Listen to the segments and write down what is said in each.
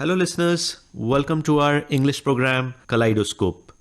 Hello, listeners. Welcome to our English program, Kaleidoscope.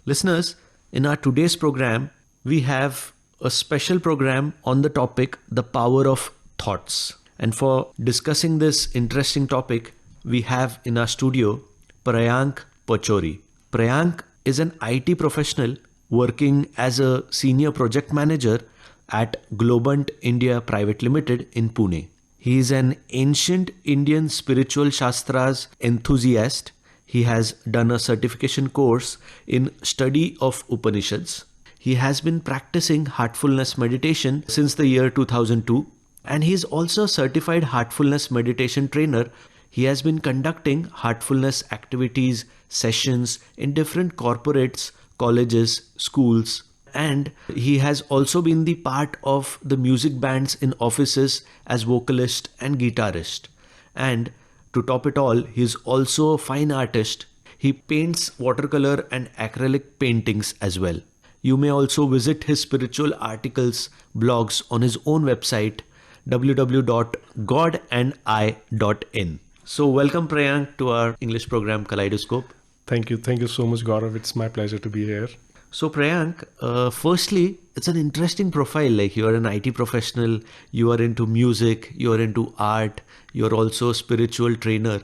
Listeners, in our today's program, we have a special program on the topic, the power of thoughts. And for discussing this interesting topic, we have in our studio Prayank Pachauri. Prayank is an IT professional working as a senior project manager at Globant India Private Limited in Pune. He is an ancient Indian spiritual shastras enthusiast. He has done a certification course in study of Upanishads. He has been practicing heartfulness meditation since the year 2002, and he is also a certified heartfulness meditation trainer. He has been conducting heartfulness activities, sessions in different corporates, colleges, schools, and he has also been the part of the music bands in offices as vocalist and guitarist. And to top it all, he is also a fine artist. He paints watercolor and acrylic paintings as well. You may also visit his spiritual articles, blogs on his own website www.godandi.in. So welcome Prayank to our English program Kaleidoscope. Thank you. Thank you so much, Gaurav. It's my pleasure to be here. So Prayank, firstly, it's an interesting profile. Like you are an IT professional, you are into music, you are into art, you are also a spiritual trainer.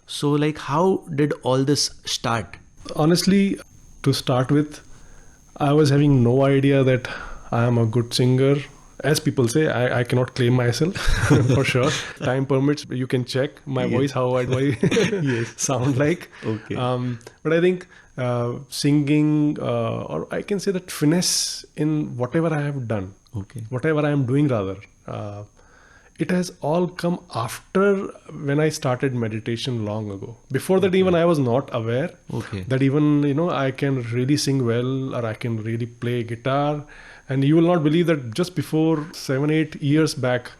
So like how did all this start? Honestly, to start with, I was having no idea that I am a good singer. As people say, I cannot claim myself for sure. Time permits, you can check my voice, how I sound like. Okay. But I think singing, or I can say that finesse in whatever I have done, whatever I am doing rather, it has all come after when I started meditation long ago. Before that, even I was not aware that even, I can really sing well or I can really play guitar. And you will not believe that just before 7-8 years back,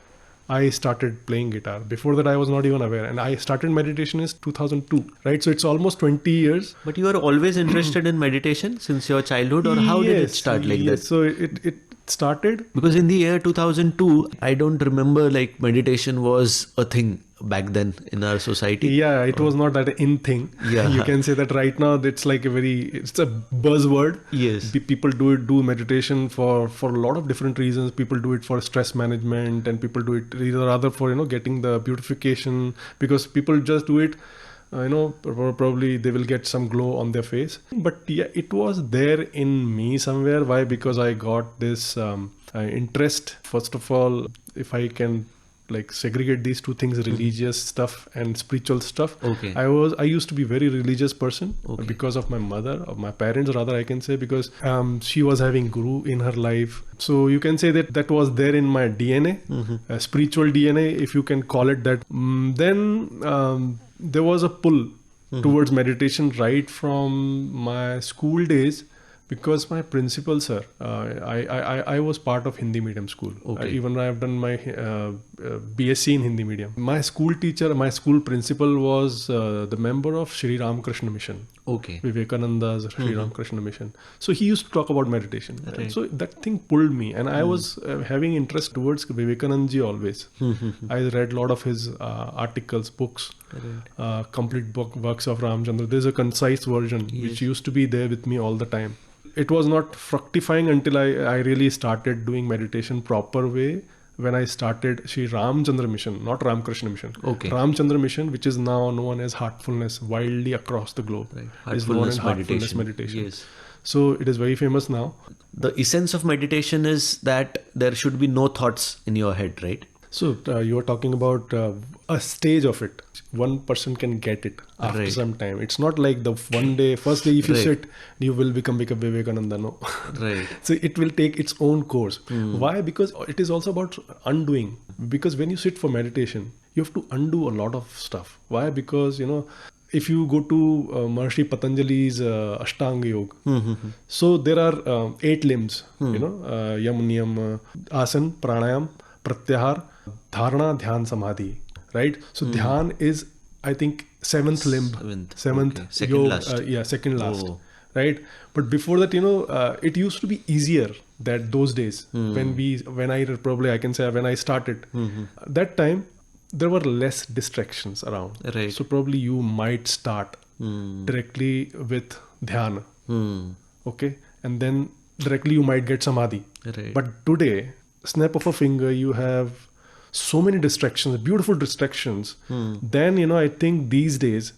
I started playing guitar. Before that, I was not even aware. And I started meditation in 2002, right? So it's almost 20 years. But you are always interested in meditation since your childhood, or how did it start like that? So it started. Because in the year 2002, I don't remember like meditation was a thing back then in our society. Yeah, it was not that in thing. Yeah. You can say that right now it's like it's a buzzword. Yes. People do meditation for a lot of different reasons. People do it for stress management, and people do it rather for, getting the beautification, because people just do it, probably they will get some glow on their face. But yeah, it was there in me somewhere. Why? Because I got this interest. First of all, if I can like segregate these two things, religious stuff and spiritual stuff. I used to be very religious person because of my mother, or my parents rather, I can say, because she was having guru in her life. So you can say that was there in my DNA, spiritual DNA, if you can call it that. Then there was a pull towards meditation right from my school days. Because my principal sir, I was part of Hindi medium school. Even I have done my BSc in Hindi medium. My school teacher, my school principal was the member of Shri Ramakrishna Mission. Vivekananda's Shri Ramakrishna Mission. So he used to talk about meditation. Right. So that thing pulled me, and I was having interest towards Vivekananda always. I read a lot of his articles, books, complete works of Ramchandra. There's a concise version which used to be there with me all the time. It was not fructifying until I really started doing meditation proper way when I started Shri Ramchandra Mission, not Ramakrishna Mission. Ramchandra Mission, which is now known as Heartfulness widely across the globe. Is known as Heartfulness meditation. Yes. So it is very famous now. The essence of meditation is that there should be no thoughts in your head, right? So you are talking about a stage of it. One person can get it after some time. It's not like the first day if you sit, you will become Vivekananda. No. Right. So it will take its own course. Why? Because it is also about undoing. Because when you sit for meditation, you have to undo a lot of stuff. Why? Because, if you go to Maharishi Patanjali's Ashtanga Yoga, so there are 8 limbs, Yam, Niyam, Asan, Pranayam, Pratyahar, Dharana, Dhyan, Samadhi, right? So Dhyan is, I think, 7th limb. Seventh. Second yoga, last. Second last, right? But before that, it used to be easier that those days when I started, that time, there were less distractions around. Right. So probably you might start directly with dhyana. Okay. And then directly you might get samadhi. Right. But today, snap of a finger, you have so many distractions, beautiful distractions. Then, I think these days,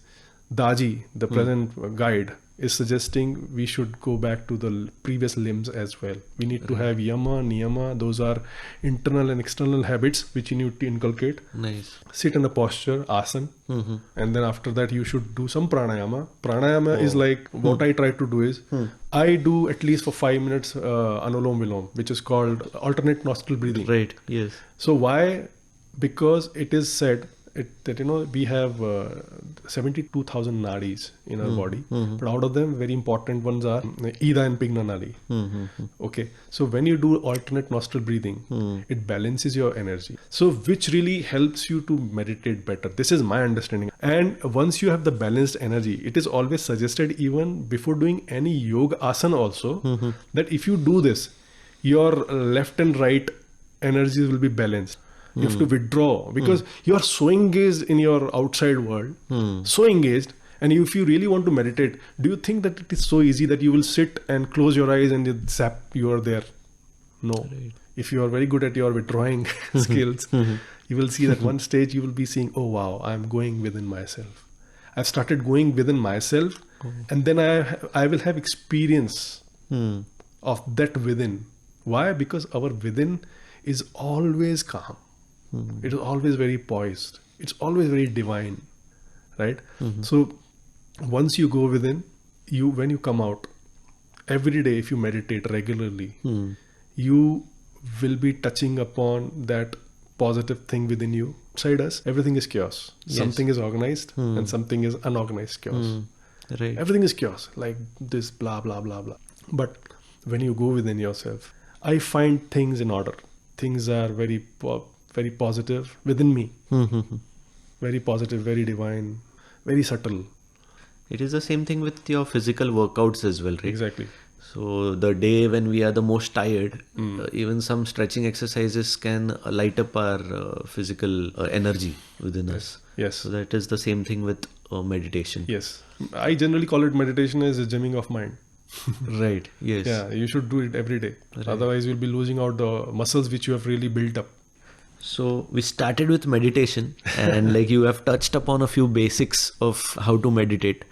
Daji, the present guide, is suggesting we should go back to the previous limbs as well. We need to have yama, niyama. Those are internal and external habits which you need to inculcate. Nice. Sit in a posture, asana. And then after that, you should do some pranayama. Pranayama is like what I try to do is I do at least for 5 minutes anulom vilom, which is called alternate nostril breathing. Right. Yes. So why? Because it is said that we have 72,000 nadis in our body, but out of them very important ones are Ida and Pigna nadi. Okay, so when you do alternate nostril breathing, it balances your energy, so which really helps you to meditate better. This is my understanding. And once you have the balanced energy, it is always suggested even before doing any yoga asana also, that if you do this, your left and right energies will be balanced. You have to withdraw because you are so engaged in your outside world, so engaged. And if you really want to meditate, do you think that it is so easy that you will sit and close your eyes and zap, you are there? No. Right. If you are very good at your withdrawing skills, you will see that one stage you will be seeing, oh wow, I'm going within myself. I've started going within myself, and then I will have experience of that within. Why? Because our within is always calm. It is always very poised. It's always very divine, right? So once you go within, when you come out, every day if you meditate regularly, you will be touching upon that positive thing within you. Outside us, everything is chaos. Yes. Something is organized and something is unorganized chaos. Right. Everything is chaos, like this blah, blah, blah, blah. But when you go within yourself, I find things in order. Things are very positive within me. Very positive, very divine, very subtle. It is the same thing with your physical workouts as well, right? Exactly. So the day when we are the most tired, even some stretching exercises can light up our physical energy within us. Yes. So that is the same thing with meditation. Yes. I generally call it meditation as a gymming of mind. Right. Yes. Yeah, you should do it every day. Right. Otherwise, you'll be losing out the muscles which you have really built up. So we started with meditation and like you have touched upon a few basics of how to meditate.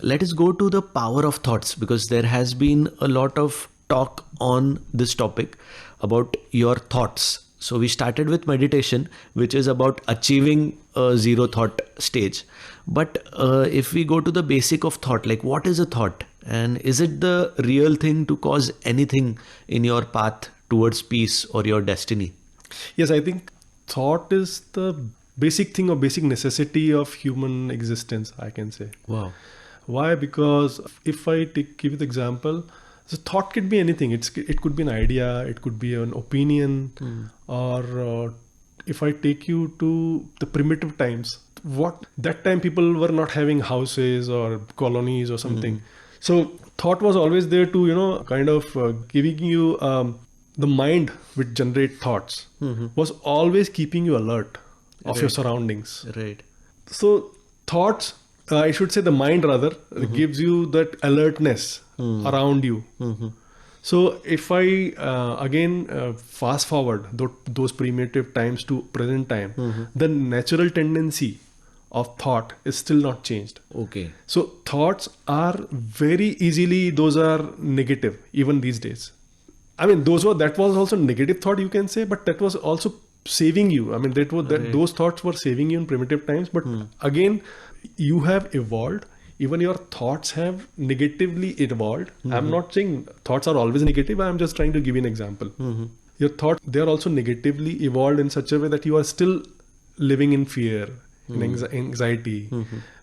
Let us go to the power of thoughts, because there has been a lot of talk on this topic about your thoughts. So we started with meditation, which is about achieving a zero thought stage. But if we go to the basic of thought, like what is a thought? And is it the real thing to cause anything in your path towards peace or your destiny? Yes, I think thought is the basic thing or basic necessity of human existence, I can say. Wow. Why? Because if I give you the example, so thought could be anything. It could be an idea, it could be an opinion, or if I take you to the primitive times, that time people were not having houses or colonies or something. So thought was always there to, kind of giving you the mind which generate thoughts was always keeping you alert of your surroundings. Right. So thoughts, I should say the mind rather, gives you that alertness around you. So if I again fast forward those primitive times to present time, the natural tendency of thought is still not changed. Okay. So thoughts are very easily, those are negative even these days. I mean, that was also negative thought, you can say, but that was also saving you. I mean, those thoughts were saving you in primitive times. But again, you have evolved. Even your thoughts have negatively evolved. I'm not saying thoughts are always negative. I'm just trying to give you an example. Your thoughts, they are also negatively evolved in such a way that you are still living in fear, in anxiety,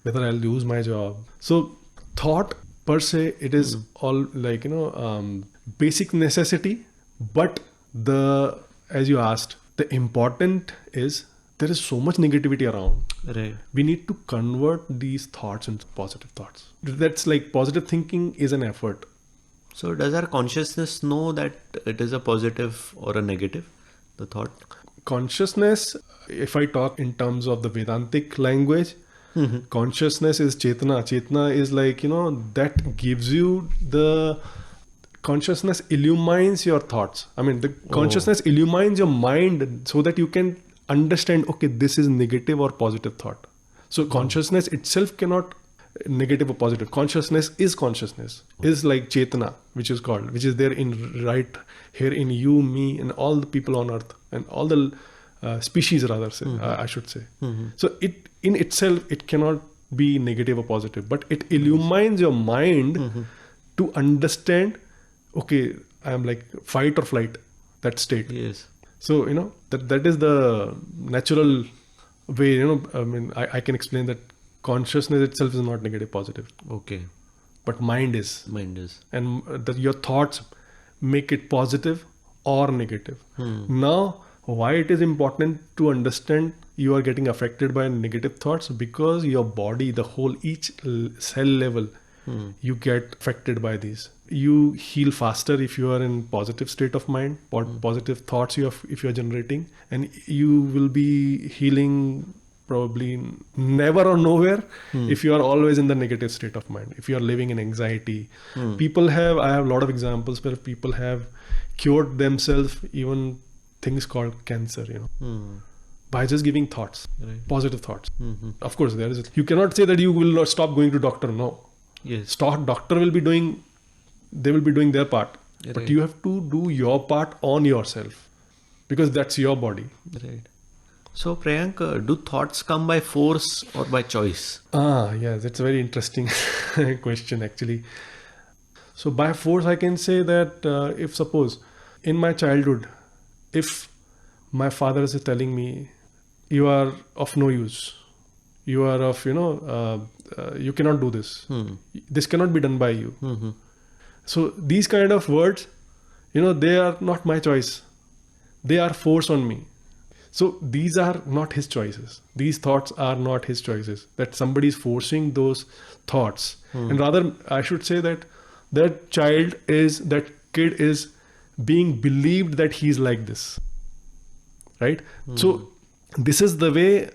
whether I'll lose my job. So thought per se, it is all like, basic necessity. But as you asked, the important is there is so much negativity around. Right. We need to convert these thoughts into positive thoughts. That's like positive thinking is an effort. So does our consciousness know that it is a positive or a negative, the thought? Consciousness, if I talk in terms of the Vedantic language, consciousness is Chetana. Chetana is like, that gives you the consciousness illumines your thoughts. I mean, the consciousness illumines your mind so that you can understand, okay, this is negative or positive thought. So consciousness itself cannot negative or positive. Consciousness is like Chetana, which is there in right here in you, me, and all the people on earth, and all the species rather say, I should say. So it in itself, it cannot be negative or positive, but it illumines your mind to understand, okay, I am like fight or flight, that state. Yes. So, that is the natural way, I mean, I can explain that consciousness itself is not negative, positive. Okay. But mind is. Mind is. And your thoughts make it positive or negative. Now, why it is important to understand you are getting affected by negative thoughts? Because your body, the whole, each cell level, you get affected by these. You heal faster if you are in positive state of mind, positive thoughts if you are generating, and you will be healing probably never or nowhere if you are always in the negative state of mind, if you are living in anxiety. I have a lot of examples where people have cured themselves, even things called cancer, by just giving thoughts, positive thoughts. Of course, you cannot say that you will not stop going to doctor. No. Yes. Doctor will be doing their part, but you have to do your part on yourself, because that's your body. Right. So Prayank, do thoughts come by force or by choice? Yes, it's a very interesting question actually. So by force, I can say that if suppose in my childhood, if my father is telling me, you are of no use, you are of, you cannot do this, this cannot be done by you. So these kind of words, they are not my choice. They are force on me. So these are not his choices. These thoughts are not his choices. That somebody is forcing those thoughts. And rather, I should say that that kid is being believed that he's like this. Right? So this is the way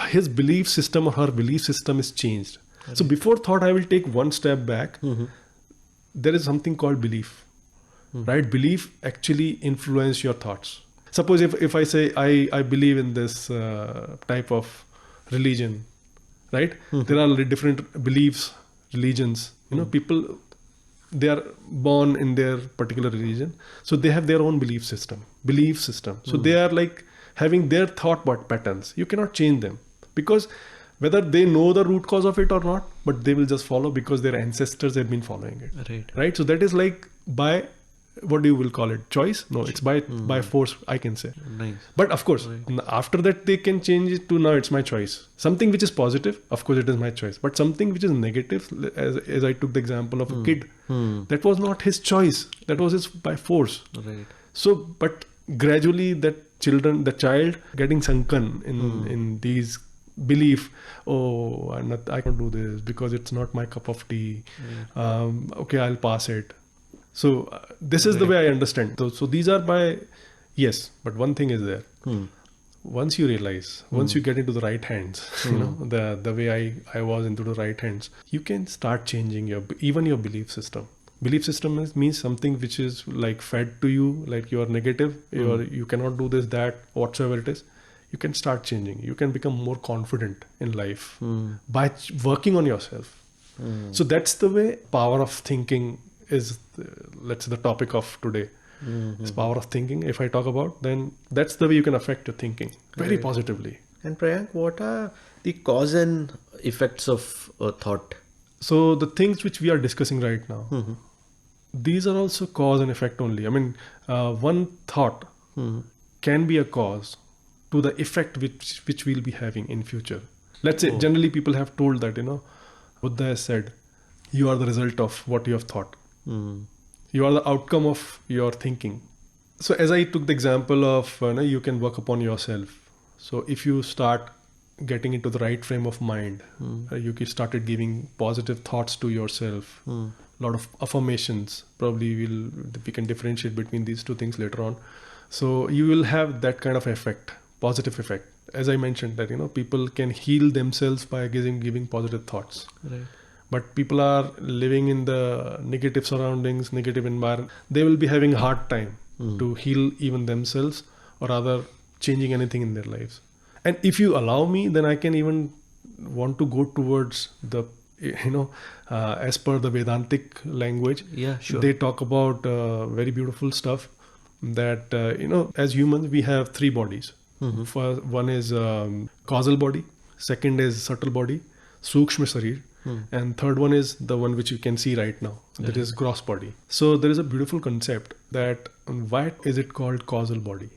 his belief system or her belief system is changed. So before thought, I will take one step back. There is something called belief, right? Belief actually influence your thoughts. Suppose if I say I believe in this type of religion, right? There are different beliefs, religions. People, they are born in their particular religion, so they have their own belief system. So they are like having their thought patterns. You cannot change them, because whether they know the root cause of it or not, but they will just follow because their ancestors have been following it. Right? So that is like by, what do you will call it? Choice? No, it's by force, I can say. Nice. But of course, after that they can change it to, now it's my choice. Something which is positive, of course it is my choice. But something which is negative, as I took the example of a kid, that was not his choice. That was his by force. Right. So, but gradually the child getting sunken in these belief, I can't do this because it's not my cup of tea. Okay, I'll pass it. So this is the way I understand. So these are yes, but one thing is there. Once you realize, once you get into the right hands, the way I was into the right hands, you can start changing even your belief system. Belief system means something which is like fed to you, like you are negative, you cannot do this, that, whatsoever it is. You can start changing. You can become more confident in life by working on yourself. So that's the way power of thinking is, let's say, the topic of today. This power of thinking, if I talk about, then that's the way you can affect your thinking very positively. And Prayank, what are the cause and effects of thought? So the things which we are discussing right now, these are also cause and effect only. I mean, one thought can be a cause to the effect which we'll be having in future. Let's say generally people have told that, Buddha has said, you are the result of what you have thought. You are the outcome of your thinking. So as I took the example of, you can work upon yourself. So if you start getting into the right frame of mind, you started giving positive thoughts to yourself, a lot of affirmations. Probably we can differentiate between these two things later on. So you will have that kind of effect, positive effect. As I mentioned, that people can heal themselves by giving positive thoughts. Right. But people are living in the negative surroundings, negative environment. They will be having a hard time to heal even themselves, or rather changing anything in their lives. And if you allow me, then I can even want to go towards the, as per the Vedantic language. Yeah, sure. They talk about very beautiful stuff that, as humans, we have three bodies. First, one is causal body, second is subtle body, Sukshma Sharir, and third one is the one which you can see right now, that is gross body. So there is a beautiful concept that why is it called causal body,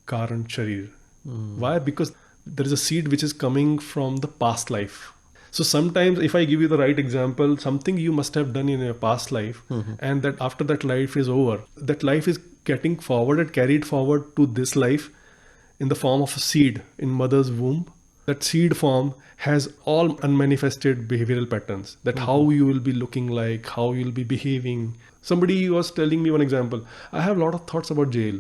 Karan Sharir? Why? Because there is a seed which is coming from the past life. So sometimes if I give you the right example, something you must have done in your past life, and that after that life is over, that life is getting forwarded, carried forward to this life in the form of a seed in mother's womb. That seed form has all unmanifested behavioral patterns, that how you will be looking like, how you'll be behaving. Somebody was telling me one example. I have a lot of thoughts about jail,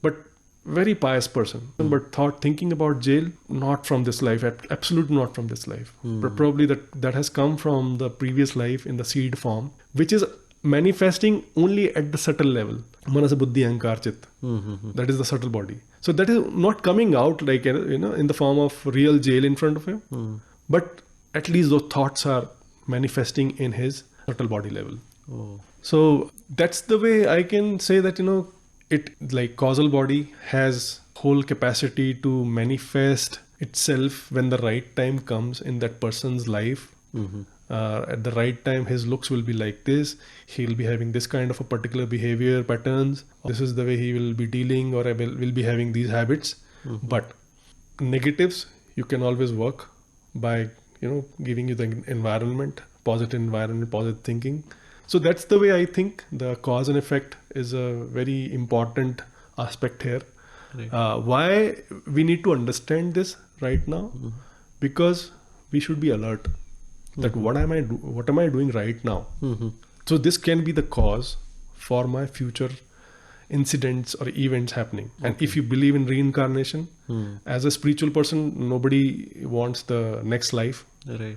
but very pious person, but thinking about jail, not from this life, absolutely not from this life. But probably that has come from the previous life in the seed form, which is manifesting only at the subtle level. Manasa buddhi ahankar chit. That is the subtle body. So that is not coming out like, in the form of real jail in front of him. But at least those thoughts are manifesting in his subtle body level. So that's the way I can say that, it, like causal body has whole capacity to manifest itself when the right time comes in that person's life. At the right time, his looks will be like this. He'll be having this kind of a particular behavior patterns. This is the way he will be dealing, or will be having these habits. But negatives, you can always work by, giving you the environment, positive thinking. So that's the way I think the cause and effect is a very important aspect here. Right. Why we need to understand this right now? Because we should be alert that what am I doing right now? So this can be the cause for my future incidents or events happening. And if you believe in reincarnation, as a spiritual person, nobody wants the next life. Right.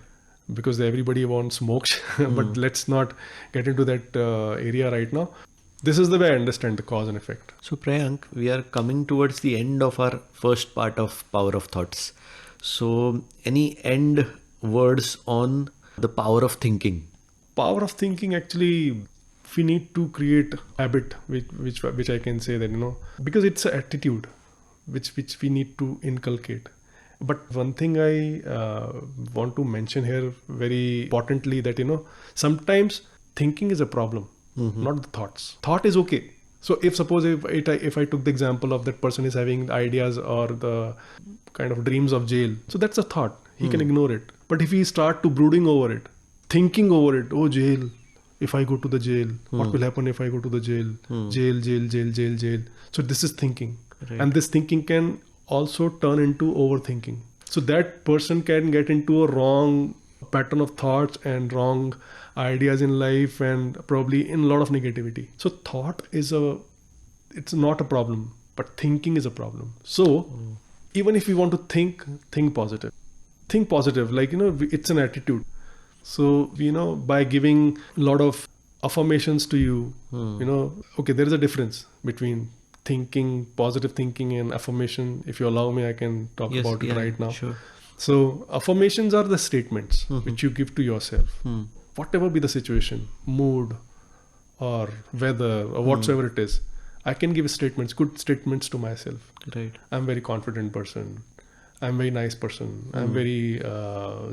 Because everybody wants moksha, but let's not get into that area right now. This is the way I understand the cause and effect. So Prayank, we are coming towards the end of our first part of Power of Thoughts. So any end words on the power of thinking? Power of thinking, actually, we need to create habit, which I can say that, because it's an attitude which we need to inculcate. But one thing I want to mention here very importantly, that, sometimes thinking is a problem, not the thoughts. Thought is okay. So if I took the example of that person is having ideas or the kind of dreams of jail, so that's a thought. He can ignore it. But if he start to brooding over it, thinking over it, oh, jail, if I go to the jail, what will happen if I go to the jail? Jail. So this is thinking. Right. And this thinking can also turn into overthinking. So that person can get into a wrong pattern of thoughts and wrong ideas in life, and probably in a lot of negativity. So thought it's not a problem, but thinking is a problem. So even if we want to think positive. Think positive, like, it's an attitude. So, by giving a lot of affirmations to you, okay, there is a difference between positive thinking and affirmation. If you allow me, I can talk about it right now. Sure. So affirmations are the statements which you give to yourself, whatever be the situation, mood or weather or whatsoever it is. I can give statements, good statements to myself. Right. I'm a very confident person. I'm a very nice person. I'm very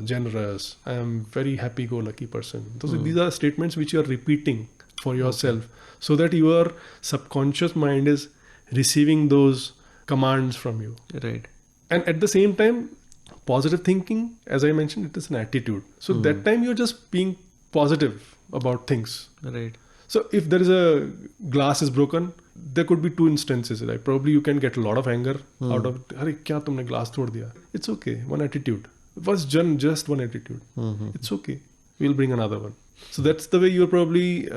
generous. I'm very happy-go-lucky person. These are statements which you are repeating for yourself, so that your subconscious mind is receiving those commands from you. Right. And at the same time, positive thinking, as I mentioned, it is an attitude. So that time you're just being positive about things. Right. So if there is a glass is broken, there could be two instances. Like probably you can get a lot of anger out of, "Arey, kya tumne glass tod diya?" It's okay. One attitude. It was just one attitude. It's okay. We'll bring another one. So that's the way you're probably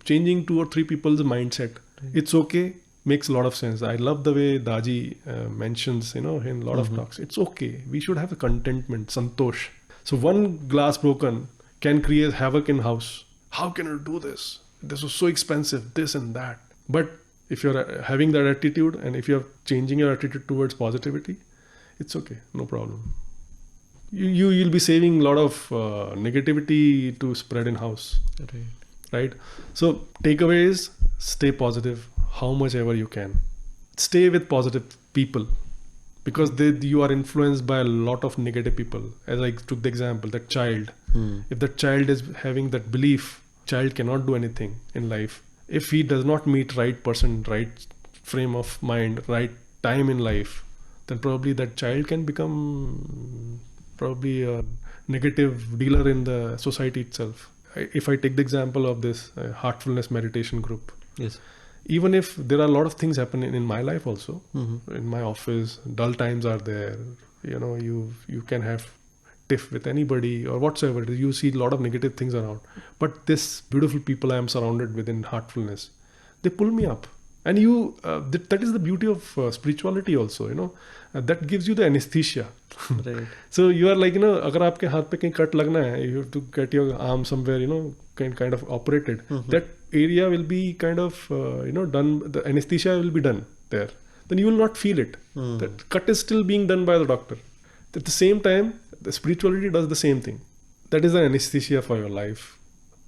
changing 2 or 3 people's mindset. It's okay makes a lot of sense. I love the way Daji mentions, in a lot of talks. It's okay. We should have a contentment, santosh. So one glass broken can create havoc in house. How can you do this? This was so expensive, this and that. But if you're having that attitude and if you're changing your attitude towards positivity, it's okay, no problem. You'll be saving a lot of negativity to spread in house. Right? So takeaways, stay positive how much ever you can. Stay with positive people because you are influenced by a lot of negative people. As I took the example, that child. If that child is having that belief, child cannot do anything in life. If he does not meet right person, right frame of mind, right time in life, then probably that child can become probably a negative dealer in the society itself. If I take the example of this Heartfulness meditation group, Yes. even if there are a lot of things happening in my life also, in my office, dull times are there, you can have tiff with anybody or whatsoever, you see a lot of negative things around, but this beautiful people I am surrounded with in Heartfulness, they pull me up. And that is the beauty of spirituality also, that gives you the anesthesia. Right. So you are like, agar aapke haath pe kahin cut lagna hai, you have to get your arm somewhere, kind of operated. That area will be kind of, done, the anesthesia will be done there. Then you will not feel it. That cut is still being done by the doctor. At the same time, the spirituality does the same thing. That is the anesthesia for your life.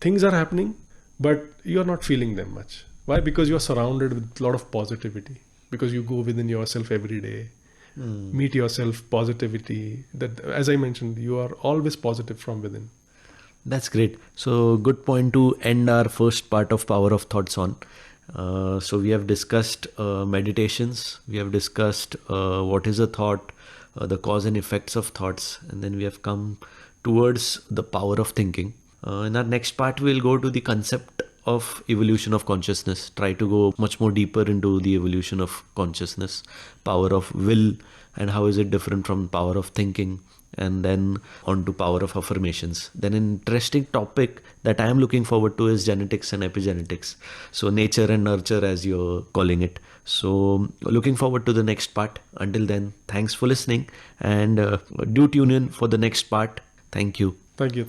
Things are happening, but you are not feeling them much. Why? Because you are surrounded with a lot of positivity. Because you go within yourself every day, meet yourself, positivity. That, as I mentioned, you are always positive from within. That's great. So good point to end our first part of Power of Thoughts on. So we have discussed meditations. We have discussed what is a thought, the cause and effects of thoughts, and then we have come towards the power of thinking. In our next part, we'll go to the concept of evolution of consciousness, try to go much more deeper into the evolution of consciousness, power of will, and how is it different from power of thinking, and then on to power of affirmations. Then an interesting topic that I am looking forward to is genetics and epigenetics. So nature and nurture, as you're calling it. So looking forward to the next part. Until then, thanks for listening, and do tune in for the next part. Thank you. Thank you.